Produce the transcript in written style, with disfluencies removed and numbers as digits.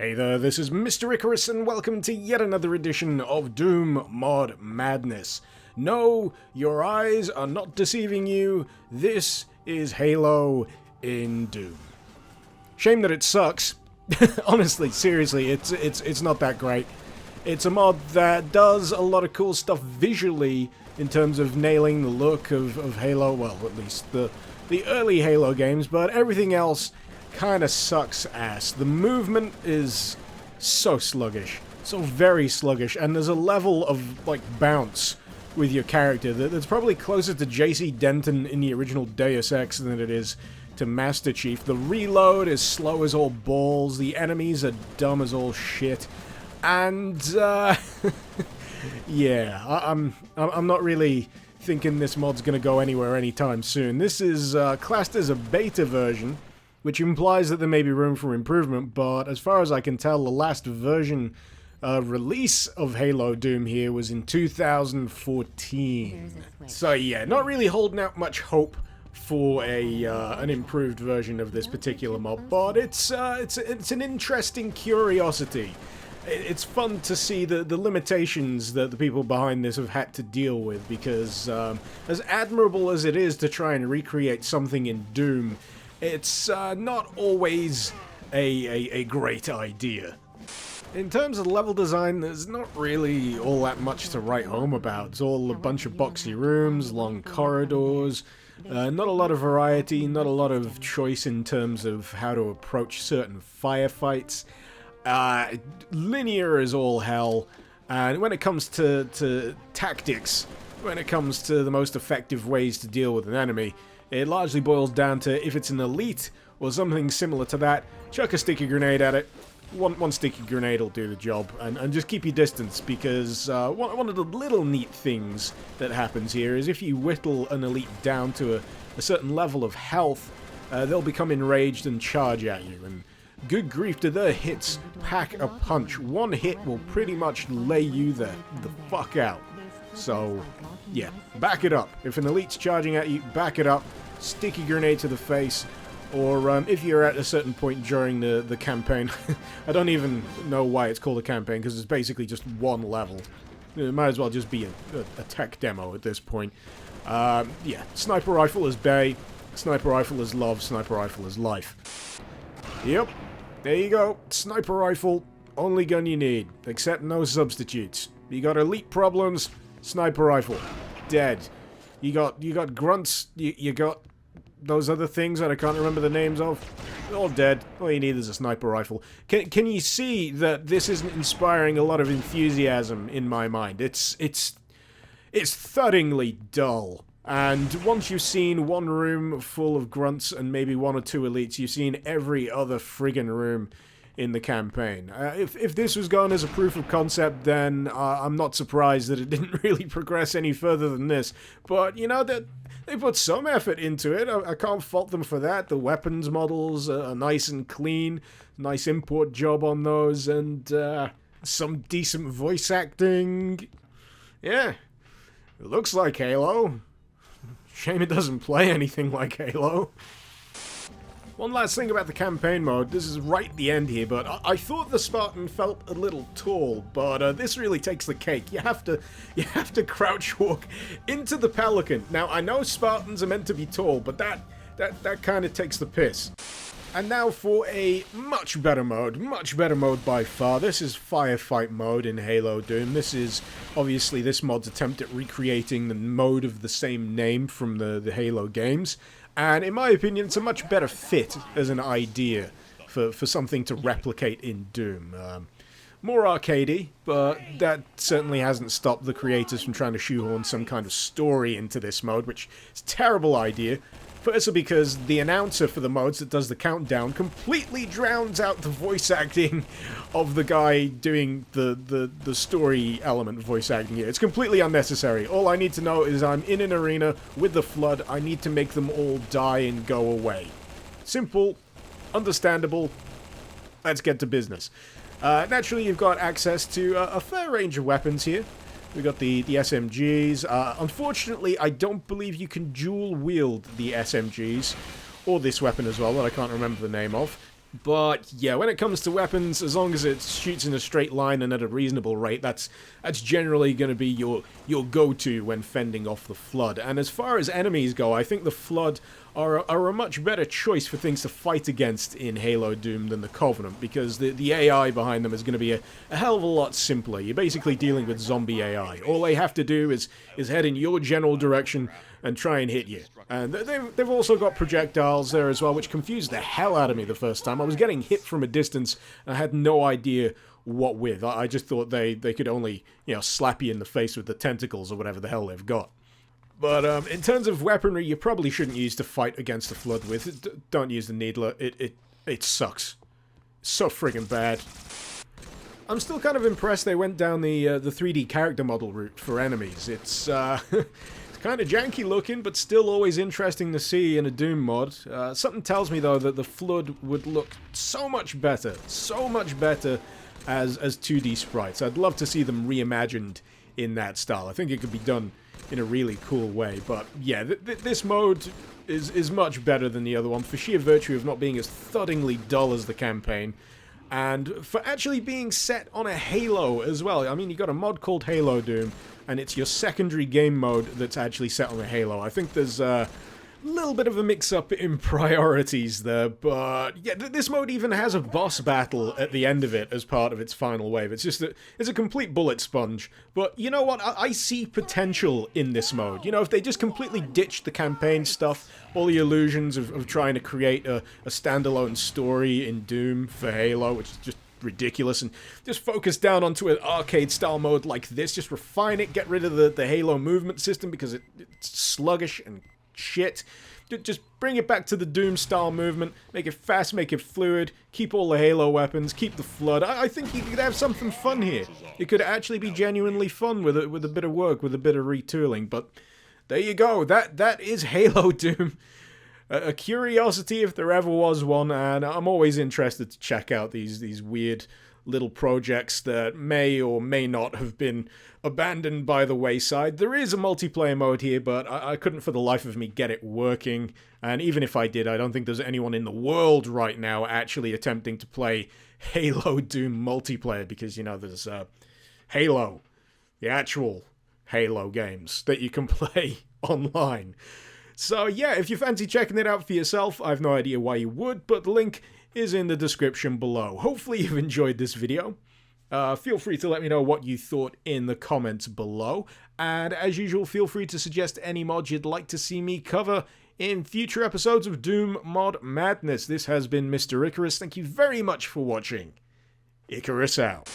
Hey there, this is Mr. Icarus, and welcome to yet another edition of Doom Mod Madness. No, your eyes are not deceiving you. This is Halo in Doom. Shame that it sucks. Honestly, seriously, it's not that great. It's a mod that does a lot of cool stuff visually in terms of nailing the look of Halo, well, at least the early Halo games, but everything else kind of sucks ass. The movement is so sluggish, so very sluggish, and there's a level of, like, bounce with your character that's probably closer to J.C. Denton in the original Deus Ex than it is to Master Chief. The reload is slow as all balls, the enemies are dumb as all shit, and, yeah, I'm not really thinking this mod's gonna go anywhere anytime soon. This is classed as a beta version, which implies that there may be room for improvement, but as far as I can tell, the last version release of HaloDoom here was in 2014. So yeah, not really holding out much hope for an improved version of this particular mod, but it's an interesting curiosity. It's fun to see the limitations that the people behind this have had to deal with, because as admirable as it is to try and recreate something in Doom, it's not always a great idea. In terms of level design, there's not really all that much to write home about. It's all a bunch of boxy rooms, long corridors, not a lot of variety, not a lot of choice in terms of how to approach certain firefights. Linear as all hell, and when it comes to tactics, when it comes to the most effective ways to deal with an enemy, it largely boils down to, if it's an elite or something similar to that, chuck a sticky grenade at it. One sticky grenade will do the job, and just keep your distance, because one of the little neat things that happens here is if you whittle an elite down to a certain level of health, they'll become enraged and charge at you, and good grief, do their hits pack a punch. One hit will pretty much lay you the fuck out. So, yeah, back it up. If an elite's charging at you, back it up. Sticky grenade to the face. Or if you're at a certain point during the campaign, I don't even know why it's called a campaign, because it's basically just one level. It might as well just be a tech demo at this point. Yeah, sniper rifle is bae, sniper rifle is love, sniper rifle is life. Yep, there you go. Sniper rifle, only gun you need, except no substitutes. You got elite problems, sniper rifle, dead. You got grunts, you got those other things that I can't remember the names of, all dead. All you need is a sniper rifle. Can you see that this isn't inspiring a lot of enthusiasm in my mind? It's thuddingly dull. And once you've seen one room full of grunts and maybe one or two elites, you've seen every other friggin' room in the campaign. If this was going as a proof of concept, then I'm not surprised that it didn't really progress any further than this. But, you know, that they put some effort into it. I can't fault them for that. The weapons models are nice and clean. Nice import job on those, and some decent voice acting. Yeah, it looks like Halo. Shame it doesn't play anything like Halo. One last thing about the campaign mode, this is right at the end here, but I thought the Spartan felt a little tall, but this really takes the cake. You have to crouch walk into the Pelican. Now, I know Spartans are meant to be tall, but that kind of takes the piss. And now for a much better mode by far. This is Firefight mode in HaloDoom. This is obviously this mod's attempt at recreating the mode of the same name from the Halo games. And in my opinion, it's a much better fit as an idea for something to replicate in Doom. More arcadey, but that certainly hasn't stopped the creators from trying to shoehorn some kind of story into this mode, which is a terrible idea. Firstly, because the announcer for the modes that does the countdown completely drowns out the voice acting of the guy doing the story element voice acting here. It's completely unnecessary. All I need to know is I'm in an arena with the Flood. I need to make them all die and go away. Simple, understandable. Let's get to business. Naturally, you've got access to a fair range of weapons here. We've got the SMGs. Unfortunately, I don't believe you can dual wield the SMGs, or this weapon as well, that I can't remember the name of. But yeah, when it comes to weapons, as long as it shoots in a straight line and at a reasonable rate, that's generally going to be your go-to when fending off the Flood. And as far as enemies go, I think the Flood are a much better choice for things to fight against in HaloDoom than the Covenant, because the AI behind them is going to be a hell of a lot simpler. You're basically dealing with zombie AI. All they have to do is head in your general direction and try and hit you. And they've also got projectiles there as well, which confused the hell out of me the first time. I was getting hit from a distance, and I had no idea what with. I just thought they could only, you know, slap you in the face with the tentacles or whatever the hell they've got. But in terms of weaponry, you probably shouldn't use to fight against the Flood with. Don't use the Needler. It sucks. So friggin' bad. I'm still kind of impressed they went down the 3D character model route for enemies. It's kind of janky looking, but still always interesting to see in a Doom mod. Something tells me, though, that the Flood would look so much better as 2D sprites. I'd love to see them reimagined in that style. I think it could be done in a really cool way. But yeah, this mode is much better than the other one for sheer virtue of not being as thuddingly dull as the campaign. And for actually being set on a Halo as well. I mean, you got a mod called HaloDoom, and it's your secondary game mode that's actually set on a Halo. I think there's a little bit of a mix-up in priorities there, but yeah, this mode even has a boss battle at the end of it as part of its final wave. It's just it's a complete bullet sponge. But you know what? I see potential in this mode. You know, if they just completely ditched the campaign stuff, all the illusions of trying to create a standalone story in Doom for Halo, which is just ridiculous, and just focus down onto an arcade-style mode like this, just refine it, get rid of the Halo movement system because it's sluggish and shit. Just bring it back to the Doom-style movement, make it fast, make it fluid, keep all the Halo weapons, keep the Flood. I think you could have something fun here. It could actually be genuinely fun with a bit of work, with a bit of retooling, but there you go. That is HaloDoom. A curiosity if there ever was one, and I'm always interested to check out these weird little projects that may or may not have been abandoned by the wayside. There is a multiplayer mode here, but I couldn't for the life of me get it working, and even if I did, I don't think there's anyone in the world right now actually attempting to play HaloDoom multiplayer, because, you know, there's Halo, the actual Halo games that you can play online. So yeah, if you fancy checking it out for yourself, I've no idea why you would, but the link is in the description below. Hopefully you've enjoyed this video. Feel free to let me know what you thought in the comments below, and as usual, feel free to suggest any mods you'd like to see me cover in future episodes of Doom Mod Madness. This has been Mr. Icarus. Thank you very much for watching. Icarus out.